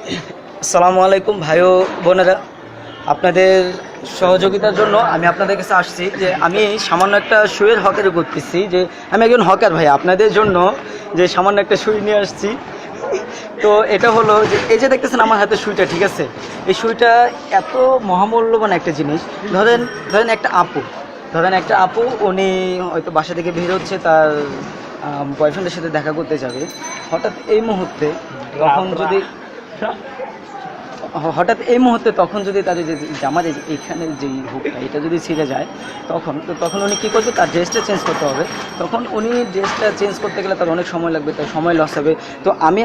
আসসালামু আলাইকুম ভাই ও বোনেরা, আপনাদের সহযোগিতার জন্য আমি আপনাদের কাছে আসছি যে আমি সামান্য একটা শুয়ের হকের করতেছি, যে আমি একজন হকার ভাই, আপনাদের জন্য যে সামান্য একটা শুই নিয়ে আসছি। তো এটা হলো যে এই যে দেখতেছেন আমার হাতে শুইটা, ঠিক আছে, এই শুইটা এত মহামূল্যবান একটা জিনিস। ধরেন ধরেন একটা আপু উনি হয়তো বাসা থেকে বের হচ্ছে, তার বয়ফ্রেন্ডের সাথে দেখা করতে যাবে। হঠাৎ এই মুহূর্তে তখন যদি তাদের যে জামার এইখানে যেই হুকটা এটা যদি ছিঁড়ে যায়, তখন উনি কী করবে, তার ড্রেসটা চেঞ্জ করতে হবে। তখন উনি ড্রেসটা চেঞ্জ করতে গেলে তার অনেক সময় লাগবে, তার সময় লস হবে। তো আমি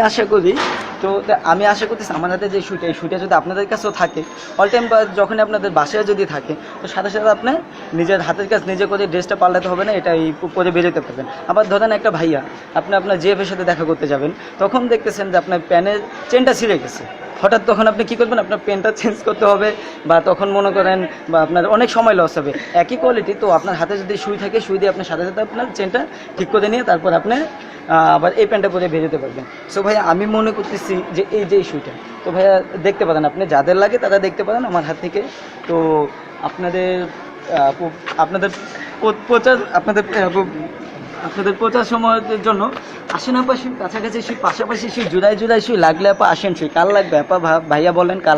আশা করতেছি আমার হাতে যে শুইটা, এই শুইটা যদি আপনাদের কাছেও থাকে অল টাইম, বা যখন আপনাদের বাসায় যদি থাকে, তো সাথে সাথে আপনি নিজের হাতের কাজ নিজে করে ড্রেসটা পাল্টাতে হবে না, এটা এই পরে বেরোতে পারবেন। আবার ধরেন একটা ভাইয়া, আপনি আপনার জিএফের সাথে দেখা করতে যাবেন, তখন দেখতেছেন যে আপনার প্যানের চেনটা ছিঁড়ে গেছে। হঠাৎ তখন আপনি কী করবেন, আপনার পেনটা চেঞ্জ করতে হবে, বা তখন মনে করেন বা আপনার অনেক সময় লস হবে। একই কোয়ালিটি, তো আপনার হাতে যদি সুই থাকে, সুই দিয়ে আপনার সাথে সাথে আপনার চেনটা ঠিক করে নিয়ে তারপর আপনি আবার এই প্যান্টটা পরে বেরোতে পারবেন। সো ভাইয়া আমি মনে করতেছি যে এই যে সুইটা, তো ভাইয়া দেখতে পারেন, আপনি যাদের লাগে তারা দেখতে পারেন আমার হাত থেকে। তো আপনাদের প্রচার সময়ের জন্য আশেপাশে কাছাকাছি শুই, পাশাপাশি শুই, জুড়াই শুই, লাগলে আপা আসেন শুই। কাল লাগবে আপা? ভাইয়া বলেন কাল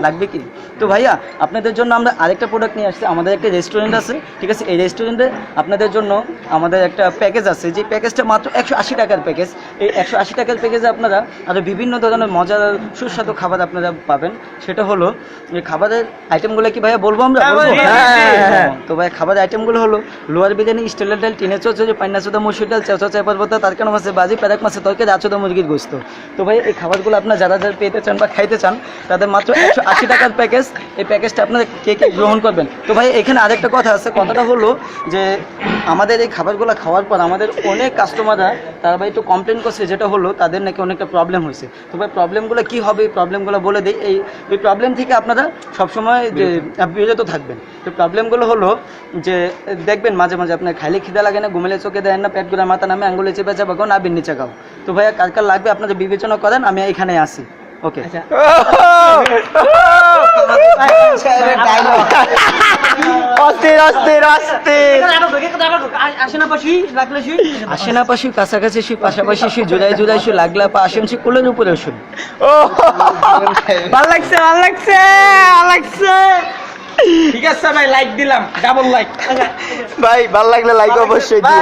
লাগবে কি? তো ভাইয়া আপনাদের জন্য আমরা আরেকটা প্রোডাক্ট নিয়ে আসছি। আমাদের একটা রেস্টুরেন্ট আছে, ঠিক আছে, এই রেস্টুরেন্টে আপনাদের জন্য আমাদের একটা প্যাকেজ আছে, যে প্যাকেজটা মাত্র 180 টাকার প্যাকেজ। এই 180 টাকার প্যাকেজে আপনারা আরও বিভিন্ন ধরনের মজার সুস্বাদু খাবার আপনারা পাবেন। সেটা হলো এই খাবারের আইটেমগুলো কি ভাইয়া বলবো আমরা? তো ভাই খাবারের আইটেমগুলো হলো লোয়ার বিরিয়ানি, স্টেলের ডাল, টিনের চচ্চড়ি, পান্না চোদা, মসুর ডাল, চাচা চাপার পাতা, তারকানো মাছের বাজি, প্যারাক মাছের তরকারি, আচোদা মুরগির গোস্ত। তো ভাই এই খাবারগুলো আপনার যারা পেতে চান বা খাইতে চান, তাদের মাত্র 180 টাকার প্যাকেজ। এই প্যাকেজটা আপনারা কে গ্রহণ করবেন? তো ভাই এখানে আরেকটা কথা আছে, কথাটা হলো যে আমাদের এই খাবারগুলো খাওয়ার পর আমাদের অনেক কাস্টমাররা তারা ভাই একটু কমপ্লেন করছে, যেটা হলো তাদের নাকি অনেকটা প্রবলেম হয়েছে। তো ভাই প্রবলেমগুলো কী হবে, এই প্রবলেমগুলো বলে দিই। এই প্রবলেম থেকে আপনারা সবসময় যে বিরত থাকবেন। তো প্রবলেমগুলো হলো যে দেখবেন মাঝে মাঝে আপনার খাইলে খিদা লাগে না, ঘুমেলে চোখে দেন না, পেট ঘুরে মাথা নামে, আঙ্গুলে চেপে চাপাগো, নাবির নিচে খাও। তো ভাইয়া কার লাগবে আপনাদের বিবেচনা করেন, আমি এখানে আসি। ওকে, আশেপাশে কাছাকাছি শুই, পাশাপাশি শুই, জুড়াই শুই, লাগলে আপা আসেন শুই, কোলের উপরে শুই। ভাল লাগছে। ঠিক আছে ভাই, লাইক দিলাম, ডাবল লাইক। ভাই ভালো লাগলে লাইক অবশ্যই দিও।